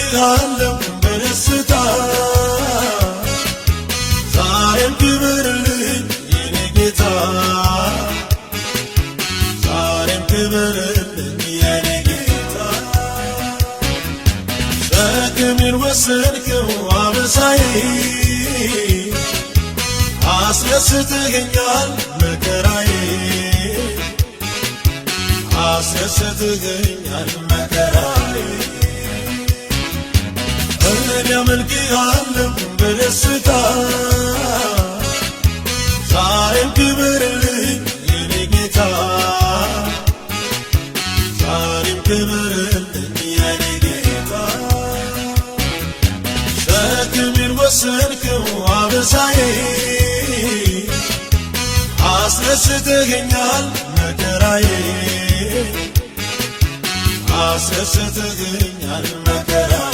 አመልክሃለሁ በደስታ ዛሬም ክብርልኝ የኔ ጌታ ዛሬም ክብርልኝ የኔ ጌታ ሸክሜን ወሰድከው አበሳዬ አስደስተኸኛል መከራዬ አስደስተኸኛል መከራዬ እኔ አመልክሃለሁ በደስታ ዛሬም ክብርልኝ የኔ ጌታ ዛሬም ክብርልኝ የኔ ጌታ ሸክሜን ወሰድከው አበሳዬ አስደስተኸኛል መከራዬ አስደስተኸኛል መከራዬ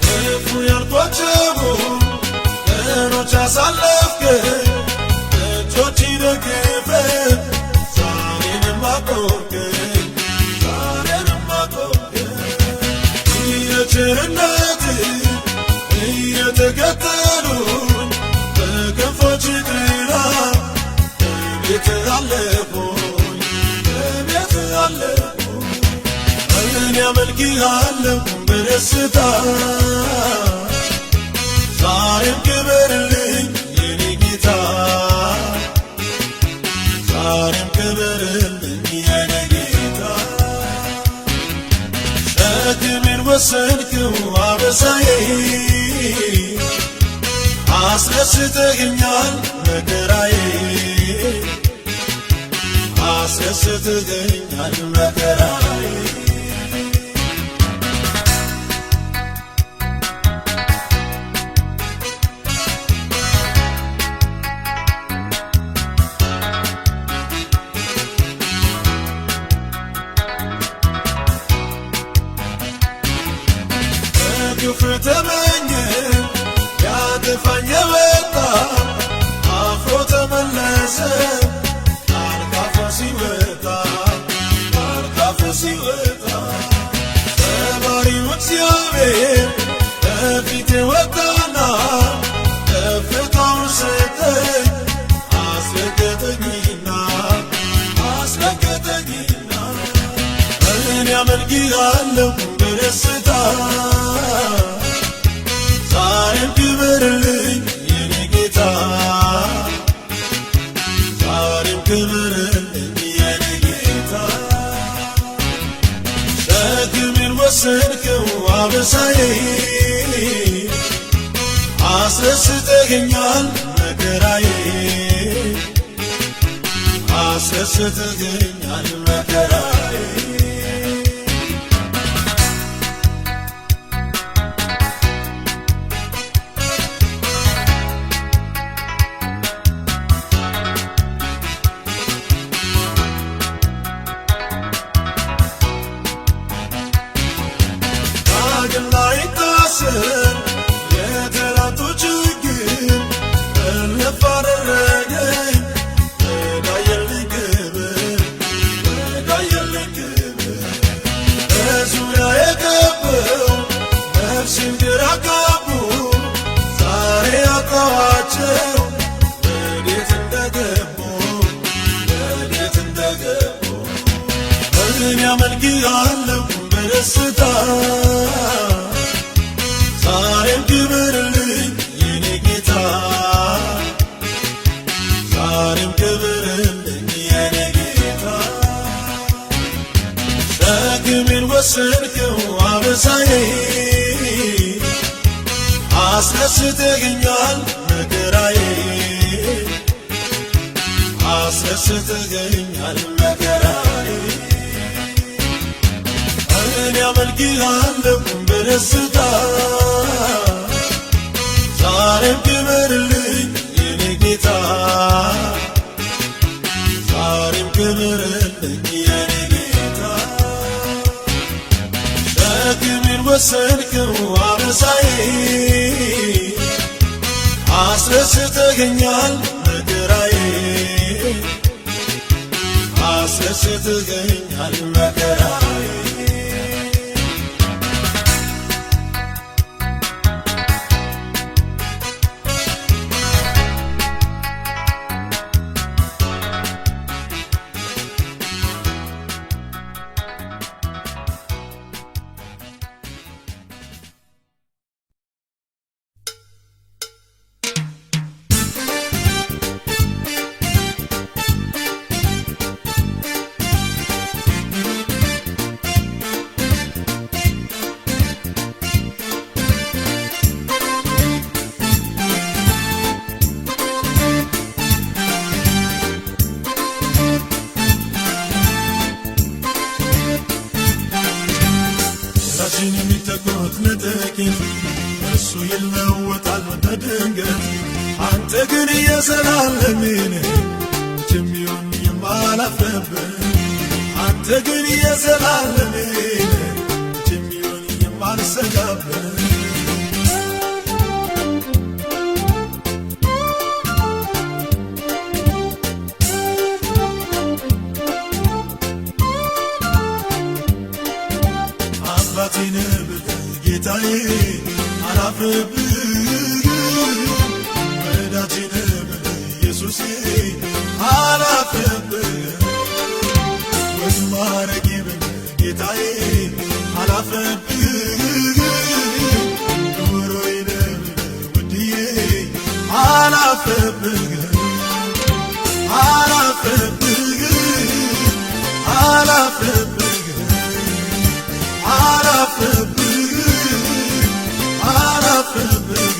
ክፉ ያልኳቸው ቀኖች አሳለፍከኝ እጆች ደግፈኝ ዛሬንም አቆምከኝ ዛሬንም አቆምከኝ የቸርነትህ እየተከተሉኝ በክንፎች ጥላ በቤትህ አለፍኩኝ በቤትህ አለፍኩኝ እኔ አመልክሃለሁ በደስታ ዛሬም ክብርልኝ የኔ ጌታ ዛሬም ክብርልኝ የኔ ጌታ ሸክሜን ወሰድከው አበሳዬ አስደስተኸኛል መከራዬ አስደስተኸኛል መከራዬ ግፍ ተመኘ ያጠፋኝ የወጣ አፍሮ ተመለሰ አልካፎ ሲወጣ አልካፎ ሲወጣ ሰባሪው እግዚአብሔር ከፊቴ ወጣና ከፍታውን ሰጠኝ አስረገጠኝና አስረገጠኝና እኔ አመልክሃለሁ በደስታ ዛሬም ክብርልኝ የኔ ጌታ ዛሬም ክብርልኝ የኔ ጌታ ሸክሜን ወሰድከው አበሳዬ አስደስተኸኛል መከራዬ አስደስተኸኛል መከራዬ ላይታሰር የጠላቱ ችግር እልፍ አደረገኝ ወዳየልኝ ክብር ወዳየልኝ ክብር በዙሪያዬ ከበው ነፍሴን ግራ አጋቡ ዛሬ አጣኋቸው ወዴት እንደገቡ ወዴት እንደገቡ እኔ አመልክሃለሁ በደስታ ዛሬም ክብርልኝ የኔ ጌታ ዛሬም ክብርልኝ የኔ ጌታ ሸክሜን ወሰድከው አበሳዬ አስደስተኸኛል መከራዬ አስደስተኸኛል መከራዬ እኔ አመልክሃለሁ በደስታ ዛሬም ክብርልኝ የኔ ጌታ ዛሬም ክብርልኝ የኔ ጌታ ወሰድከው አበሳዬ አስረስተኸኛል መከራዬ አስረስተኸኛል መከራዬ እሱ ይለወጣል በድንገት አንተ ግን የዘላለምን ጀሚዮን የማላፍርብህ አንተ ግን የዘላለምን ጀሚዮን የማልሰጋብህ አባቴ ነህ ብለህ ጌታዬ አላፍርብህ ወዳጄ ነህ ብለህ ኢየሱሴ አላፍርብህ ወግ ማዕረጌ ብለህ ጌታዬ አላፍርብህ ኑሮዬ ነህ ብለህ ውድዬ አላፍርብህ አላፍርብህ አላፍርብህ አላፍርብህ አላፍርብህ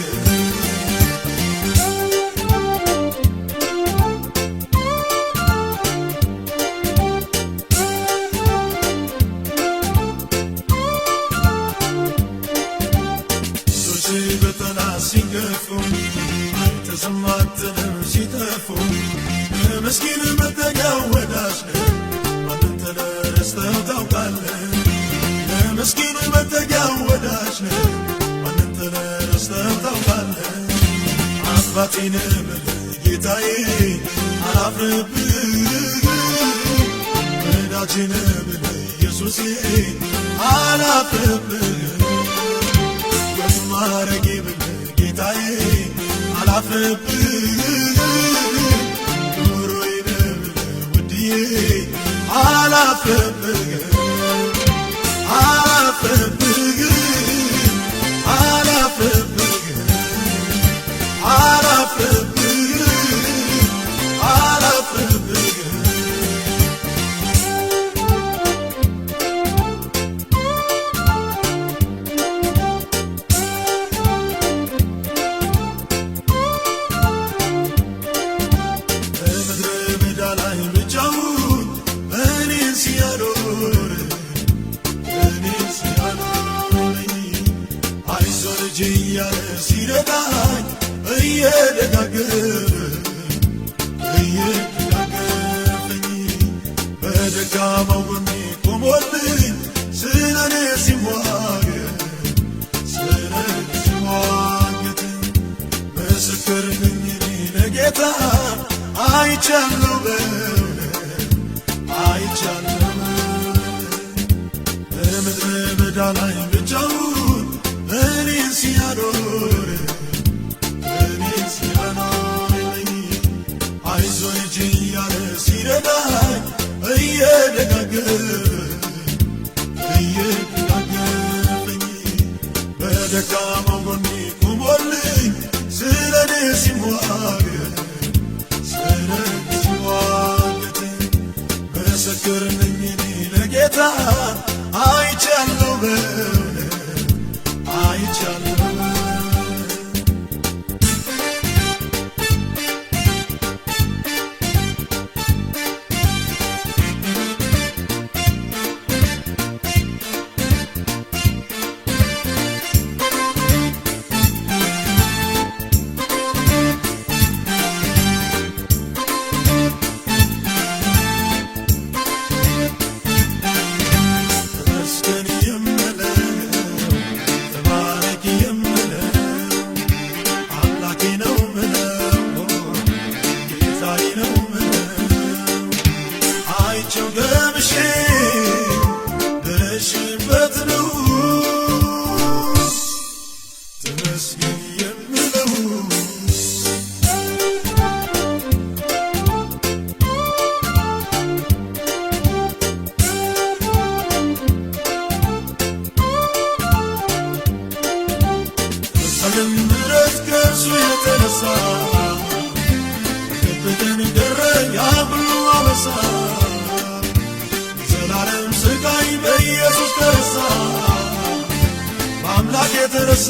ሶቼ በጠላት ሲገፉ አንተ ዝም አትልም ሲጠፉ ምስኪን መጠጊያ ወዳጅ ነህ ማንን ተረስተህ ታውቃለህ ምስኪን መጠጊያ ወዳጅ ነህ ማንን ተረስተህ ታውቃለህ አባቴ ነህ ብለህ ጌታዬ አላፍርብህ ወዳጄ ነህ ብለህ ኢየሱሴ አላፍርብህ ወግ ማዕረጌ ብለህ ጌታዬ አላፍርብህ ኑሮዬ ነህ ብለህ ውድዬ አላፍርብህ አላፍርብህ አላፍርብህ አላፍርብህ አላፍርብህ በምድረ በዳ ላይ ብቻውን እኔን ሲያኖር አይዞህ ልጄ እያለ ሲረዳኝ እየደጋገፈኝ በደካማው ጎኔ ቆሞልኝ ስለኔ ሲሟገት ምስክር ነኝ እኔ ለጌታ አይቻለሁ በእውነት አይቻለሁ በምድረ በዳ ላይ ብቻውን እኔን ሲያኖር አይዞህ ልጄ እያለ ሲረዳኝ እየደጋገፈኝ በደካማው ጎኔ ቆሞልኝ ስለኔ ሲሟገት ምስክር ነኝ እኔ ለጌታ አይቻለሁ ምሕረት ከእርሱ የተነሳ ፍቅርን ደረግ ያ ሁሉ አበሳ ዘላለም ስቃይ በኢየሱስ ተረሳ በአምላክ የተረሳ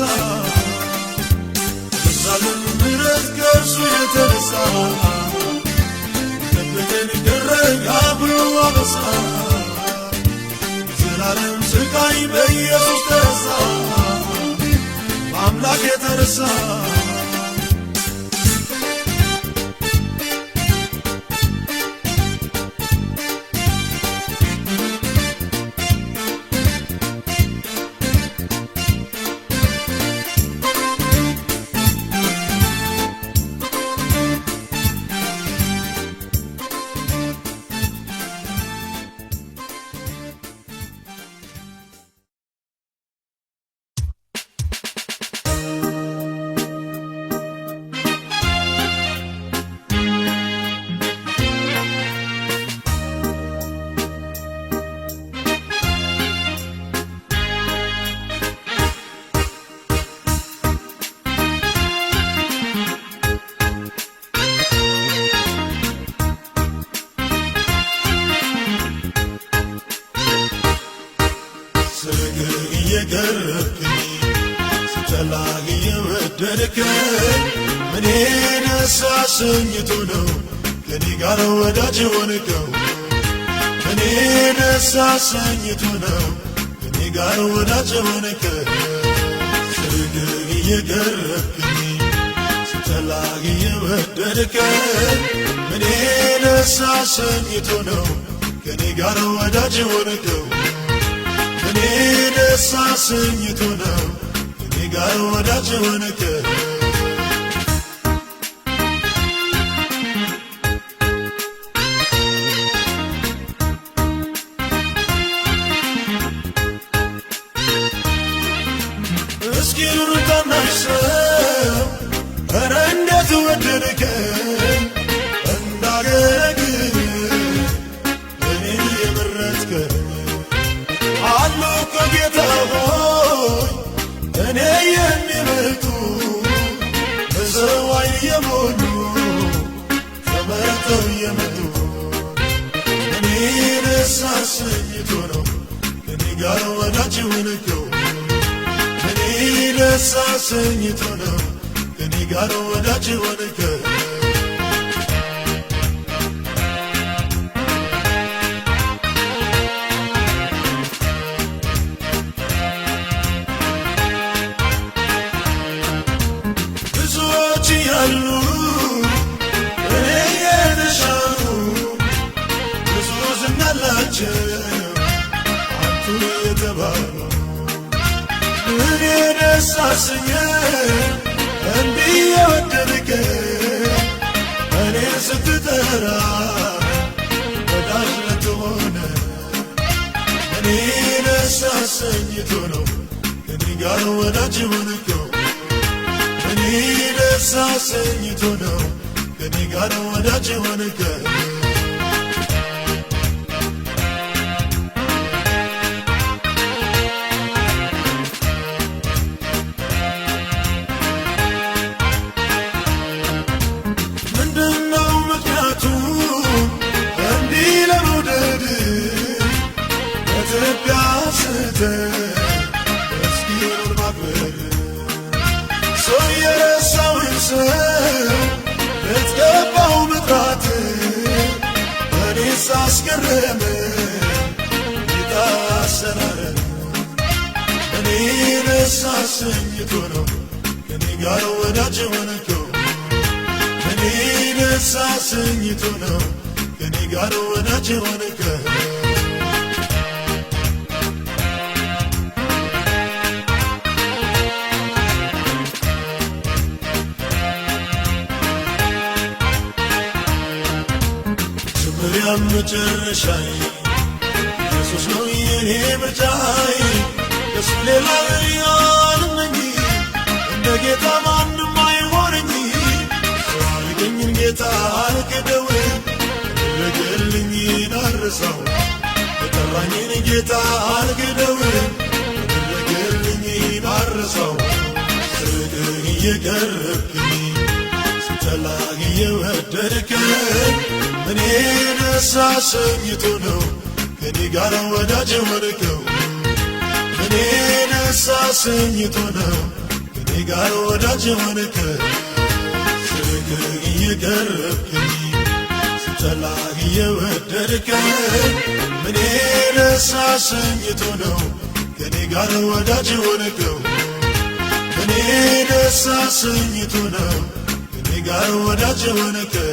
ዘላለም ምሕረት ከእርሱ የተነሳ ፍቅርን ደረግ ያ ሁሉ አበሳ ዘላለም ስቃይ በኢየሱስ ተረሳ በአምላክ የተረሳ እየገረብኝ ስተላግ እየወደድከኝ እኔ ደስ አሰኝቶ ነው ከኔ ጋር ወዳጅ ሆንከው እኔ ደስ አሰኝቶ ነው ከኔ ጋር ወዳጅ ሆንከው ስርግ እየገረብኝ ስተላግ እየወደድከኝ እኔ ደስ አሰኝቶ ነው ከኔ ጋር ወዳጅ ሆንከው እኔ ደስ አሰኝቶ ነው ከኔ ጋር ወዳጅ ሆንከው እስኪ ኑር ታናሽ ሰው ኧረ እንዴት ወደድከኝ እንዳገለግል እኔን የመረጥከኝ አሉ ከጌታ ሆይ እኔ የሚመጡ በሰው ዓይን የሞሉ ተመርጠው የመጡ እኔ ደስ አሰኝቶ ነው ከኔ ጋር ወዳጅ ሆንከው እኔ ደስ አሰኝቶ ነው ከኔ ጋር ወዳጅ ሆንከው ያሉ እኔ የተሻሉ ብዙ ዝና አላቸው አንቱ የተባሉ እኔ ደስ አሰኘኝ እንዲህ የወደድከኝ እኔ ስትጠራ ወዳጅ ልትሆን እኔ ደስ አሰኝቶ ነው ከኔ ጋር ወዳጅ ሆንከው እኔ ደስ አሰኝቶ ነው ከኔ ጋር ወዳጅ ሆንከው ምንድነው ምክንያቱ እንዲህ ለመውደድ በኢትዮጵያ ስትል እስኪ ኑር ማክበር ሰው የረሳውን ሰው ልትገባው መጥራት እኔ ሳስገረም ጌታ አሰራር እኔ ደስ አሰኝቶ ነው ከኔ ጋር ወዳጅ ሆንከው እኔ ደስ አሰኝቶ ነው ከኔ ጋር ወዳጅ ሆንከው ጅምሪያም መጨረሻዬ ኢየሱስ ነው የኔ ምርጫዬ ከሱ ሌላ ያልመኝ እንደ ጌታ ማንም አይሆነኝ ሰው አልገኝን ጌታ አልክደው ያደረገልኝን አልረሳው የጠራኝን ጌታ አልክደው ያደረገልኝን አልረሳው እየቀረብከኝ ስተላይ እየወደድከኝ እኔ ደስ አሰኝቶ ነው ከኔ ጋር ወዳጅ ሆንከው እኔ ደስ አሰኝቶ ነው ከኔ ጋር ወዳጅ ሆንከው ስርቅህ እየቀረብከኝ ስተላይ እየወደድከኝ እኔ ደስ አሰኝቶ ነው ከኔ ጋር ወዳጅ ሆንከው እኔ ደስ አሰኝቶ ነው ከኔ ጋር ወዳጅ ሆንከው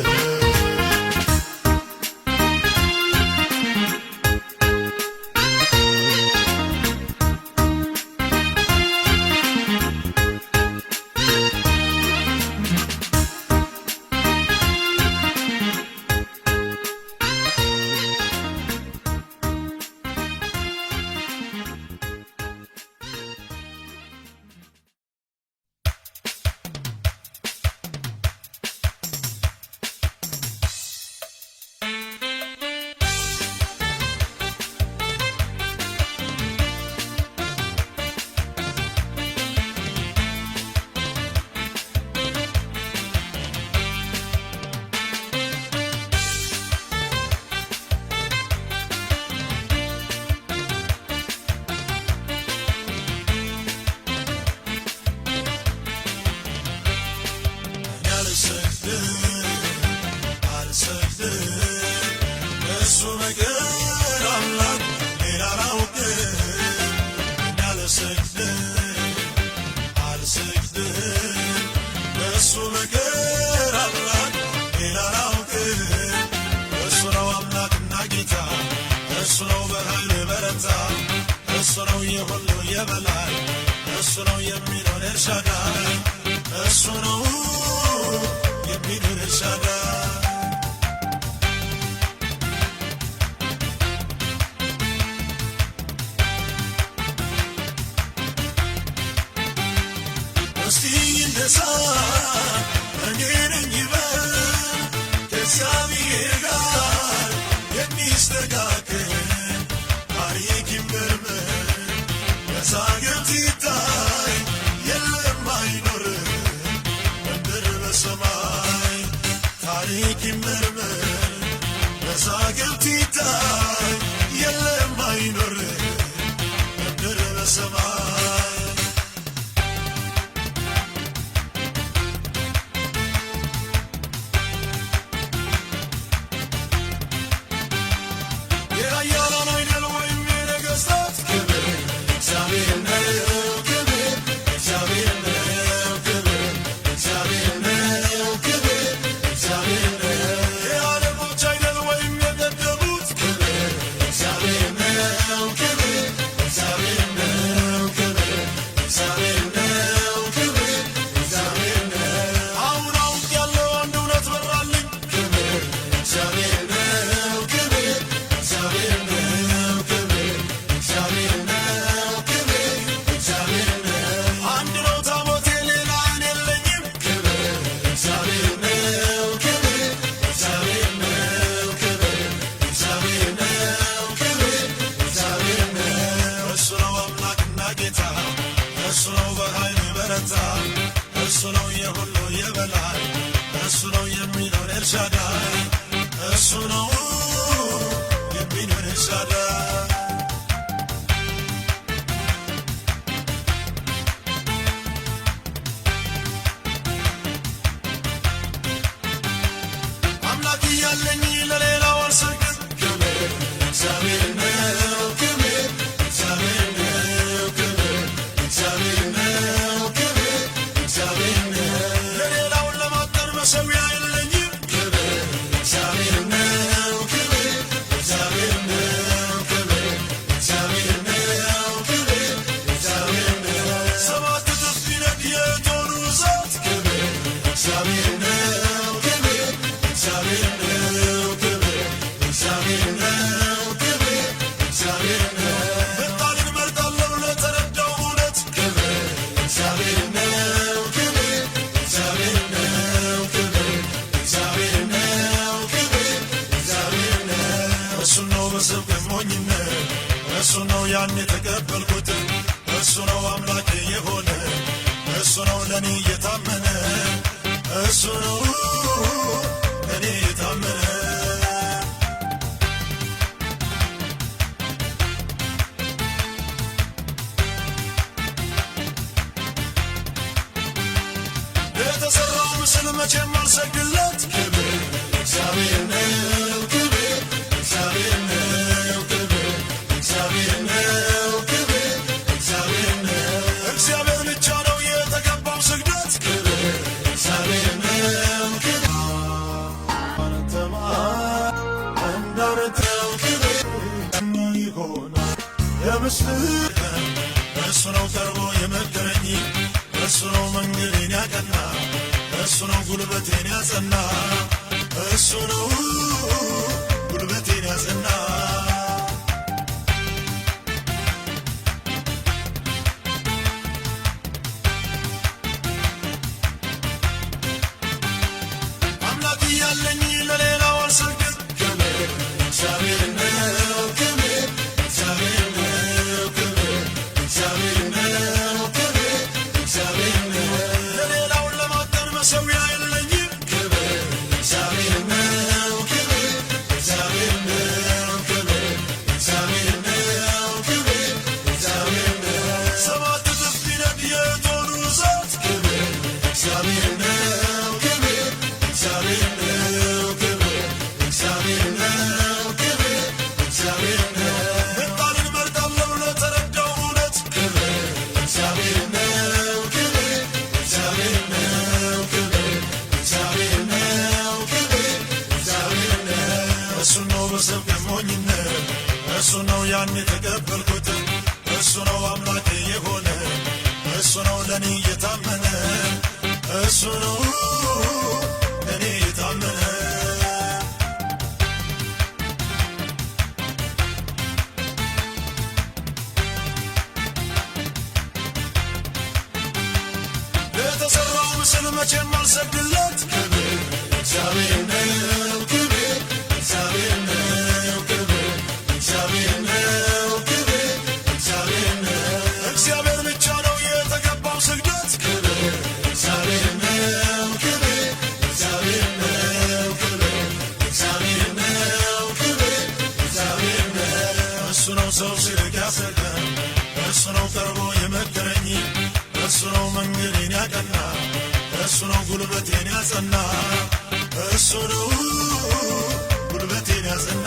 እሱ ነገር አምላክ ሌላ አላውቅም አልሰግድም እሱ ነገር አምላክ ሌላ አላውቅም እሱ ነው አምላክና ጌታ እሱ ነው በኃይል በረታ እሱ ነው የሁሉ የበላይ እሱ ነው የሚኖር ኤልሻዳይ እሱ ነው የሚኖር ኤልሻዳይ እስቲ እንደሳ እኔ ነኝ በል ከእግዚአብሔር ጋር የሚስተካከል ታሪክ ይመርመር መዛግብት ይታይ የለም አይኖርም በምድር በሰማይ ታሪክ ይመርመር መዛግብት ይታይ የለም አይኖርም በምድር በሰማይ እሱ ነው በኃይል በረታ እሱ ነው የሁሉ የበላይ እሱ ነው የሚኖር ኤልሻዳይ እሱ ነው የሚኖር ኤልሻዳይ አምላክ እያለኝ ለሌላው አልሰግድም ክብር እግዚአብሔር ነው ክብር እግዚአብሔር ነው ክብር እግዚአብሔር ነው ክብር እግዚአብሔር ነው ለሌላውን ለማጠር መሠዊያ የለኝም ክብር እግዚአብሔር ነው ክብር እግዚአብሔር ነው ክብር እግዚአብሔር ነው ክብር እግዚአብሔር ነው ሰባት እጥፍ ቢነድ የእቶኑ እሳት ክብር እግዚአብሔር ነው ክብር እግዚአብሔር ነው ክብር እግዚአብሔር ነው ክብር እግዚአብሔር ነው መጣልን መርጣለሁ ለተረዳው እውነት ክብር እግዚአብሔር ነው ክብር እግዚአብሔር ነው ክብር እግዚአብሔር ነው ክብር እግዚአብሔር ነው እሱ ነው በስብከት ሞኝነት እሱ ነው ያን የተቀበልኩት እሱ ነው አምላክ የሆነ እሱ እሱ ነው ለኔ የታመነ እሱ ነው ለኔ የታመነ የተሰራው ምስል መቼም አልሰግድለት ክብር እግዚአብሔር ነው ክብር እግዚአብሔር ነው ክብር እግዚአብሔር ነው ክብር እግዚአብሔር ነው እግዚአብሔር ብቻ ነው የተገባው ስግደት ክብር እግዚአብሔር ነው ክብር አንተማ እንዳንተው ክብር ይሆናል የምስል እሱ ነው ቀርቦ የመከረኝ እሱ ነው መንገዴን ያቀና እሱ ነው ጉልበቴን ያጸና እሱ ነው ጉልበቴን ያጸና አምላክ እያለኝ ለሌላው አልሰግድ ክብር እግዚአብሔር ነው ክብር እግዚአብሔር ነው ክብር እግዚአብሔር ነው ክብር እግዚአብሔር ነው ለሌላውን ለማጠን መሠዊያ የለኝም ክብር እግዚአብሔር ነው ክብር እግዚአብሔር ነው ክብር እግዚአብሔር ነው ክብር እግዚአብሔር ነው ሰባት እጥፍ ቢነድ የእቶኑ እሳት ክብር እግዚአብሔር ነው ክብር እግዚአብሔር ነው ክብር እግዚአብሔር ነው ክብር እግዚአብሔር ነው ምጣንን መርጣለሁ ለተረዳው እውነት ክብር እግዚአብሔር ነው ክብር እግዚአብሔር ነው ክብር እግዚአብሔር ነው ክብር እግዚአብሔር ነው እሱ ነው በሰው ገሞኝነት እሱ ነው ያን የተቀበልኩት እሱ ነው አምላኬ የሆነ እሱ ነው ለኔ የታመነ እሱ ነው ለኔ የታመነ የተሰራው ምስል መቼም አልሰግድለት ክብር እግዚአብሔር ነው ክብር እግዚአብሔር ነው ክብር እግዚአብሔር ነው ክብር እግዚአብሔር ነው እግዚአብሔር ብቻ ነው የተገባው ስግደት ክብር እግዚአብሔር ነው ክብር እግዚአብሔር ነው ክብር እግዚአብሔር ነው ክብር እግዚአብሔር ነው እሱ ነው ሰው ሲርቅ ያሰጋኝ እሱ ነው ቀርቦ የመከረኝ እሱ ነው መንገዴን ያቀና እሱ ነው ጉልበቴን ያጸና እሱ ነው ጉልበቴን ያጸና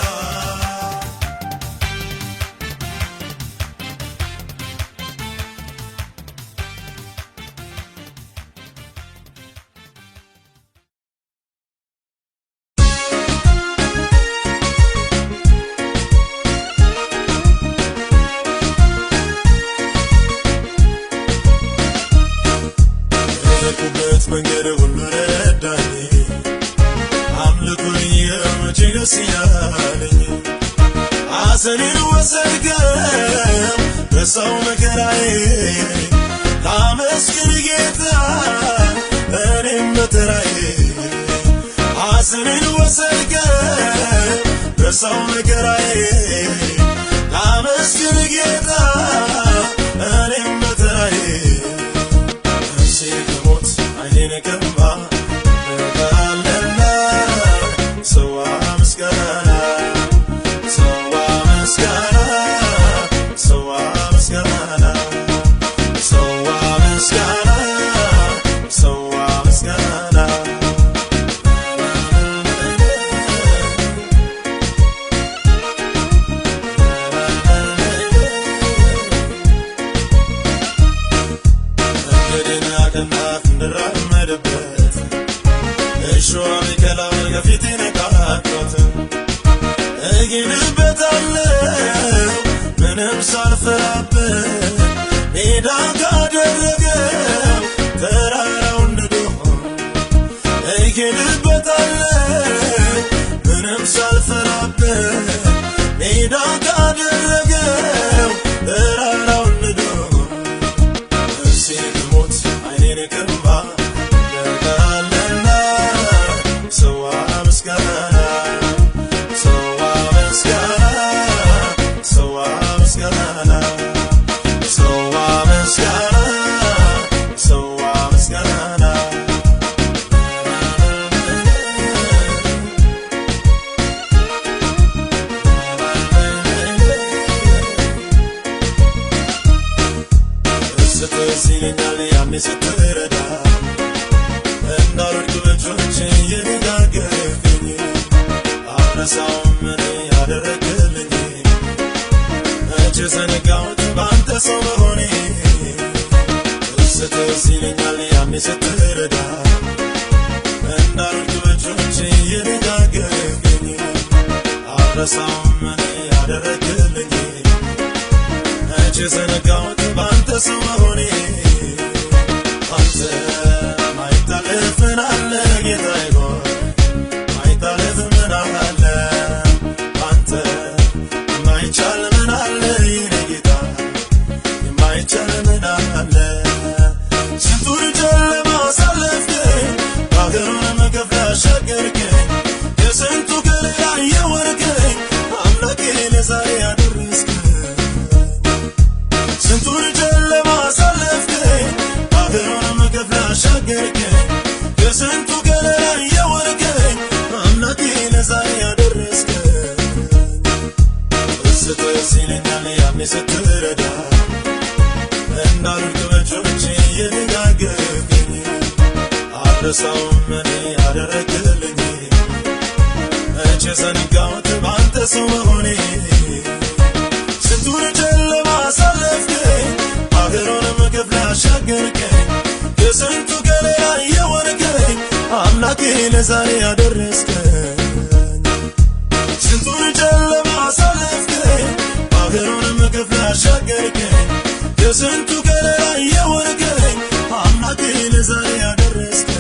የሄድኩበት መንገድ ሁሉ ረዳኝ አምልኮኝ መቼ ደስ ያለኝ ሐዘኔን ወሰድከው በሰው መከራዬ ላመስግን ጌታ እኔም በተራዬ ሐዘኔን ወሰድከው በሰው መከራዬ ላመስግን ጌታ እኔም በተራዬ ከሞት አይኔን ቀማ በቃልና ሰዋ ምስጋና ሰዋ ምስጋና ሰዋ ምስጋና ሰዋ ምስጋና ሰዋ ምስጋና ከናፍ እንድራመድበት እሾህ አሜከላው ከፊቴ ነቃቅቶት እሄድበታለሁ ምንም ሳልፈራበት ሜዳ ካደረገው ተራራውን ንዶ እሄድበታለሁ ምንም ሳልፈራበት ሜዳ ካደረገው ተራራውን ንዶ ሞት አይኔን ቀማ በቃልና ሰዋ ምስጋና ሰዋ ምስጋና ሰዋ ምስጋና ሰዋ ምስጋና ሰዋ አልረሳውም እኔ ያደረግልኝ መቼ ዘነጋሁት ባንተ ሰው መሆኔ አንተ ማይታለፍ ምን አለ ጌታዬ ሆይ ማይታለፍ ምን አለ አንተ የማይቻል ምን አለ የኔ ጌታ የማይቻል ምን አለ ስንቱን ጨለማ አሳለፍከኝ ሀገሩንም ከፍለህ አሻገርከኝ የስንቱ ገላ የወርከኝ አምላኬ ለዛሬ ያደረስከኝ ስንቱን ጨለማ አሳለፍከኝ ሀገሩንም ከፍለህ አሻገርከኝ የስንቱ ገላ የወርከኝ አምላኬ ለዛሬ ያደረስከኝ እስጥስ ይለኛል ያኔ ስትረዳ እንዳልወድቅ በእጆቼ እየደጋገፍከኝ አልረሳውም እኔ ያደረግልኝ መቼ ዘነጋሁት ባንተ ሰው መሆኔ ስንቱን ጨለማ አሳለፍከኝ ሀገሩንም ከፍለህ አሻገርከኝ የስንቱ ገላ የወርከኝ አምላኬ ለዛሬ ያደረስከኝ ስንቱን ጨለማ አሳለፍከኝ ሀገሩንም ከፍለህ አሻገርከኝ የስንቱ ገላ የወርከኝ አምላኬ ለዛሬ ያደረስከኝ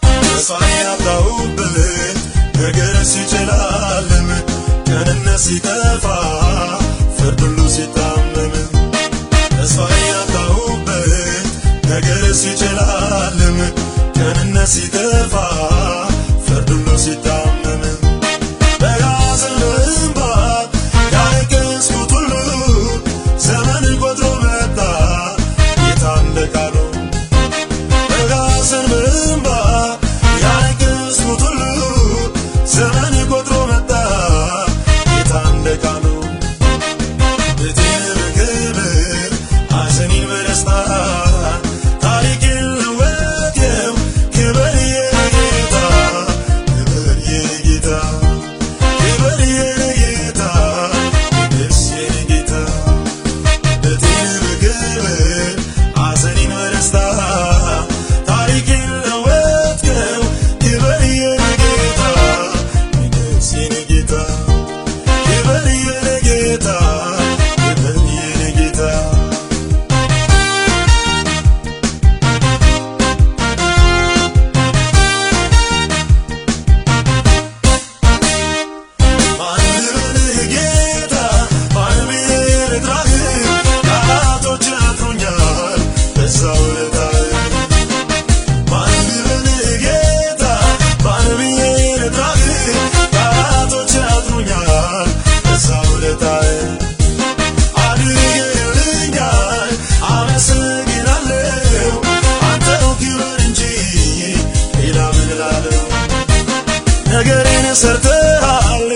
ተስፋ ያጣሁበት ነገር ሲጨላልም ቀንነት ሲጠፋ ፍርድ ሁሉ ሲታመም ተስፋ ያጣሁበት ነገር ሲጨላልም ቀንነት ሲጠፋ ፍርድ ሁሉ ሲታመም በሐዘን በእንባ ያለቀስኩት ሁሉ ዘመን ቆጥሮ መጣ ጌታ እንደ ቃሉ በሐዘን በእንባ ያለቀስኩት ሁሉ ዘመን ቆጥሮ መጣ ጌታ እንደ ቃሉ ቤቴን በክብር ሐዘኔን በደስታ ታሪኬን ለወጠው ክብር የጌታ ክብር የጌታ ክብር የጌታ ንግስ የጌታ ቤቴን በክብር ሐዘኔን በደስታ ታሪኬን ለወጠው ክብር የጌታ ንግስ የጌታ ክብር የጌታ ክብር የጌታ ማን ልበልህ ጌታ ማን ብዬ ልጥራህ ቃላቶች ያጥሩኛል በዛ ውለታህ ማን ልበልህ ጌታ ማን ብዬ ልጥራህ ቃላቶች ያጥሩኛል በዛ ውለታህ አድርገህልኛል አመሰግናለሁ አንተው ክበር እንጂ ሌላ ምን እላለሁ ነገሬን ሰርተሃል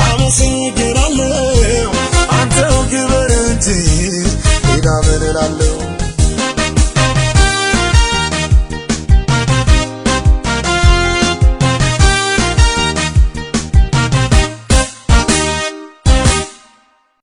አመሰግናለሁ አንተው ክበር እንጂ ሌላ ምን እላለሁ